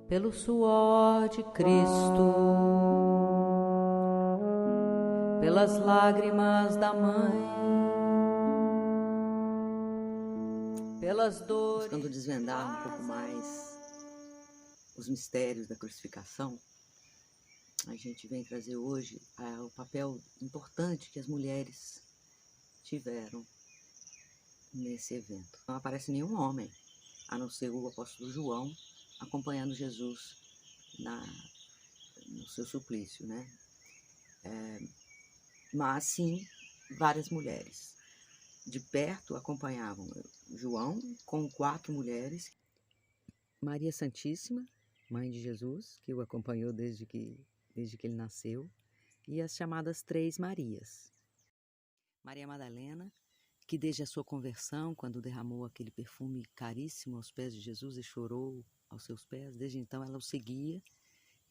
pelo suor de Cristo, pelas lágrimas da mãe, pelas dores. Buscando desvendar um pouco mais os mistérios da crucificação, a gente vem trazer hoje o papel importante que as mulheres tiveram nesse evento. Não aparece nenhum homem, a não ser o apóstolo João, acompanhando Jesus no seu suplício, né? Mas sim, várias mulheres. De perto acompanhavam João com 4 mulheres. Maria Santíssima, mãe de Jesus, que o acompanhou desde que ele nasceu, e as chamadas 3 Marias. Maria Madalena, que desde a sua conversão, quando derramou aquele perfume caríssimo aos pés de Jesus e chorou aos seus pés, desde então ela o seguia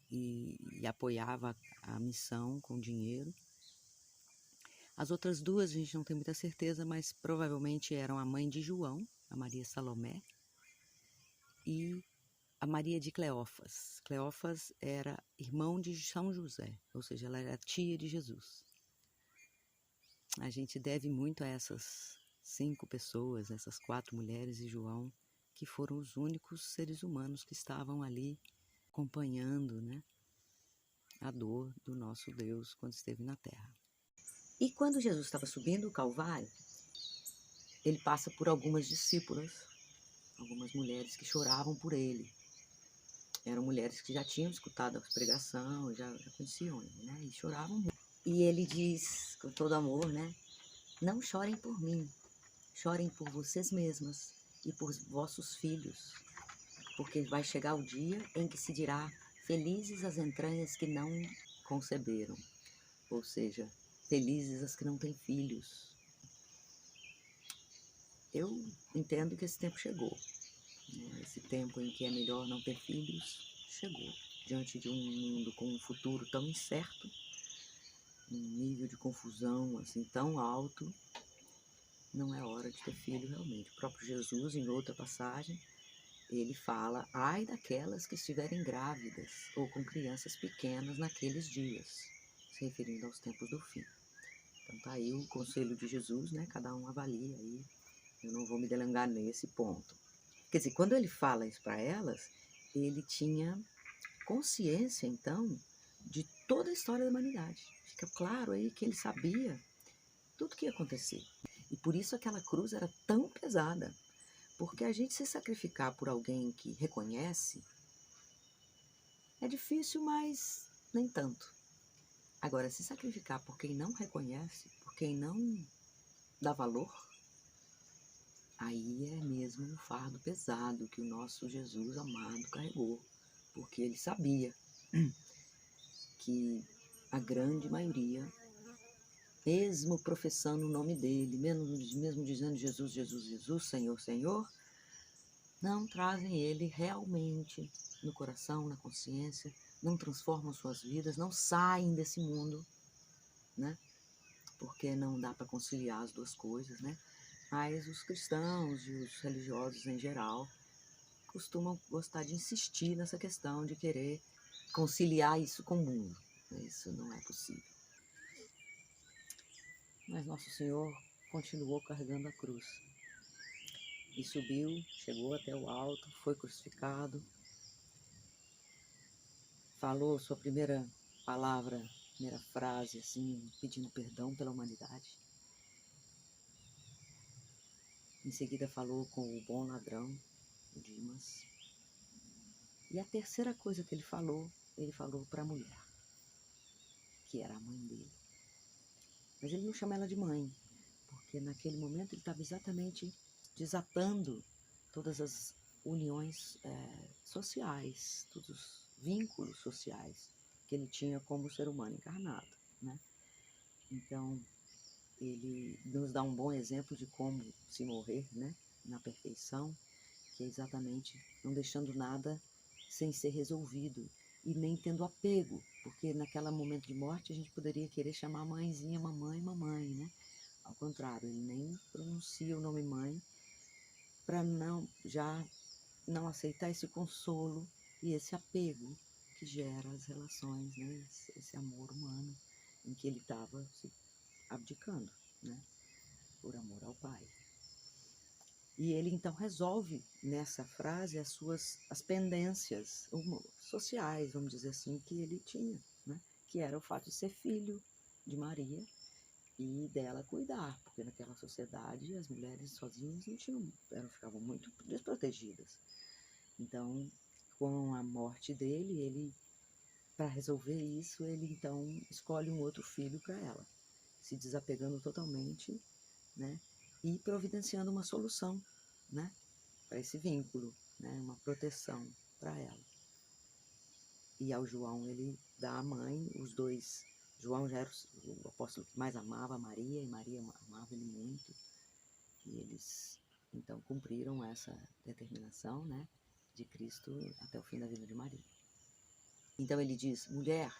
e apoiava a missão com dinheiro. As outras 2 a gente não tem muita certeza, mas provavelmente eram a mãe de João, a Maria Salomé, e a Maria de Cleófas. Cleófas era irmão de São José, ou seja, ela era tia de Jesus. A gente deve muito a essas 5 pessoas, essas 4 mulheres e João, que foram os únicos seres humanos que estavam ali acompanhando, né, a dor do nosso Deus quando esteve na terra. E quando Jesus estava subindo o Calvário, ele passa por algumas discípulas, algumas mulheres que choravam por ele. Eram mulheres que já tinham escutado a pregação, já conheciam ele, né? E choravam muito. E ele diz, com todo amor, né? Não chorem por mim, chorem por vocês mesmas e por vossos filhos, porque vai chegar o dia em que se dirá, felizes as entranhas que não conceberam, ou seja, felizes as que não têm filhos. Eu entendo que esse tempo chegou, né? Esse tempo em que é melhor não ter filhos, chegou. Diante de um mundo com um futuro tão incerto, um nível de confusão assim tão alto, não é hora de ter filho realmente. O próprio Jesus, em outra passagem, ele fala, ai daquelas que estiverem grávidas ou com crianças pequenas naqueles dias, se referindo aos tempos do fim. Então tá aí o conselho de Jesus, né? Cada um avalia aí. Eu não vou me delongar nesse ponto. Quer dizer, quando ele fala isso para elas, ele tinha consciência, então, de toda a história da humanidade. Fica claro aí que ele sabia tudo que ia acontecer. E por isso aquela cruz era tão pesada. Porque a gente se sacrificar por alguém que reconhece é difícil, mas nem tanto. Agora, se sacrificar por quem não reconhece, por quem não dá valor, aí é mesmo um fardo pesado que o nosso Jesus amado carregou. Porque ele sabia que a grande maioria, mesmo professando o nome dele, mesmo dizendo Jesus, Jesus, Jesus, Senhor, Senhor, não trazem ele realmente no coração, na consciência, não transformam suas vidas, não saem desse mundo, né? Porque não dá para conciliar as duas coisas, né? Mas os cristãos e os religiosos em geral costumam gostar de insistir nessa questão de querer conciliar isso com o mundo. Isso não é possível. Mas Nosso Senhor continuou carregando a cruz. E subiu, chegou até o alto, foi crucificado, falou sua primeira palavra, primeira frase, assim, pedindo perdão pela humanidade. Em seguida falou com o bom ladrão, o Dimas. E a terceira coisa que ele falou para a mulher, que era a mãe dele. Mas ele não chama ela de mãe, porque naquele momento ele estava exatamente desatando todas as uniões sociais, todos os vínculos sociais que ele tinha como ser humano encarnado, né? Então, ele nos dá um bom exemplo de como se morrer, né? Na perfeição, que é exatamente não deixando nada sem ser resolvido e nem tendo apego, porque naquele momento de morte a gente poderia querer chamar a mãezinha, mamãe, mamãe, né? Ao contrário, ele nem pronuncia o nome mãe para já não aceitar esse consolo e esse apego que gera as relações, né? Esse amor humano em que ele estava se abdicando, né? Por amor ao Pai. E ele então resolve nessa frase as pendências sociais, vamos dizer assim, que ele tinha, né? Que era o fato de ser filho de Maria e dela cuidar, porque naquela sociedade as mulheres sozinhas não tinham, ficavam muito desprotegidas. Então, com a morte dele, ele, para resolver isso, ele então escolhe um outro filho para ela, se desapegando totalmente, né? E providenciando uma solução, né? Para esse vínculo, né? Uma proteção para ela. E ao João ele dá a mãe, os dois. João já era o apóstolo que mais amava Maria, e Maria amava ele muito. E eles, então, cumpriram essa determinação, né, de Cristo até o fim da vida de Maria. Então ele diz, mulher,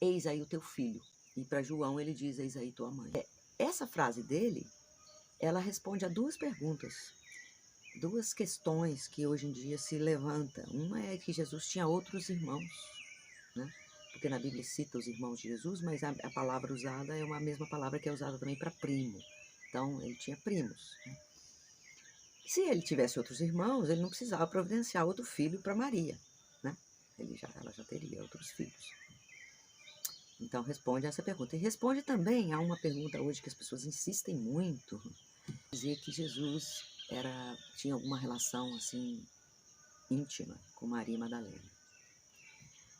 eis aí o teu filho. E para João ele diz, eis aí tua mãe. Essa frase dele, ela responde a duas perguntas, duas questões que hoje em dia se levantam. Uma é que Jesus tinha outros irmãos, né? Porque na Bíblia cita os irmãos de Jesus, mas a palavra usada é uma mesma palavra que é usada também para primo. Então, ele tinha primos, né? Se ele tivesse outros irmãos, ele não precisava providenciar outro filho para Maria, né? Ela já teria outros filhos. Então, responde a essa pergunta. E responde também a uma pergunta hoje que as pessoas insistem muito, dizer que Jesus tinha alguma relação assim íntima com Maria Madalena.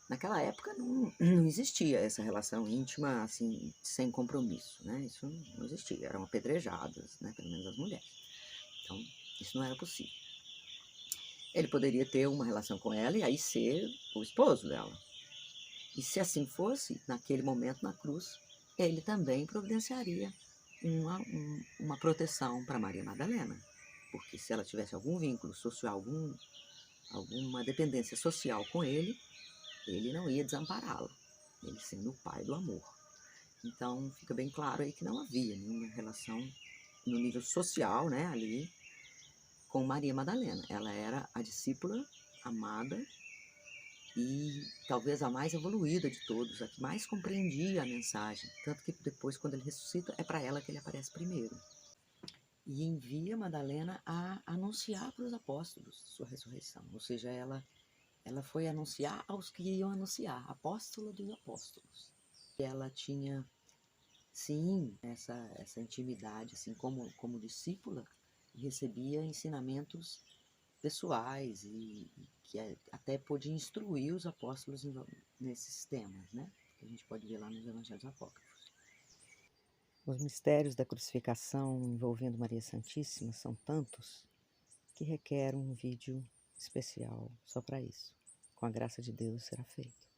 Naquela época não existia essa relação íntima assim, sem compromisso, né? Isso não existia, eram apedrejadas, né? Pelo menos as mulheres. Então, isso não era possível. Ele poderia ter uma relação com ela e aí ser o esposo dela. E se assim fosse, naquele momento na cruz, ele também providenciaria uma proteção para Maria Madalena. Porque se ela tivesse algum vínculo social, alguma dependência social com ele não ia desampará-la, ele sendo o pai do amor. Então fica bem claro aí que não havia nenhuma relação no nível social, né, ali, com Maria Madalena. Ela era a discípula amada e talvez a mais evoluída de todos, a que mais compreendia a mensagem. Tanto que depois, quando ele ressuscita, é para ela que ele aparece primeiro. E envia Madalena a anunciar para os apóstolos sua ressurreição. Ou seja, ela foi anunciar aos que iam anunciar, apóstola dos apóstolos. Ela tinha, sim, essa intimidade, assim, como discípula, e recebia ensinamentos pessoais e que até podia instruir os apóstolos nesses temas, né? Que a gente pode ver lá nos Evangelhos Apócrifos. Os mistérios da crucificação envolvendo Maria Santíssima são tantos que requer um vídeo especial só para isso. Com a graça de Deus será feito.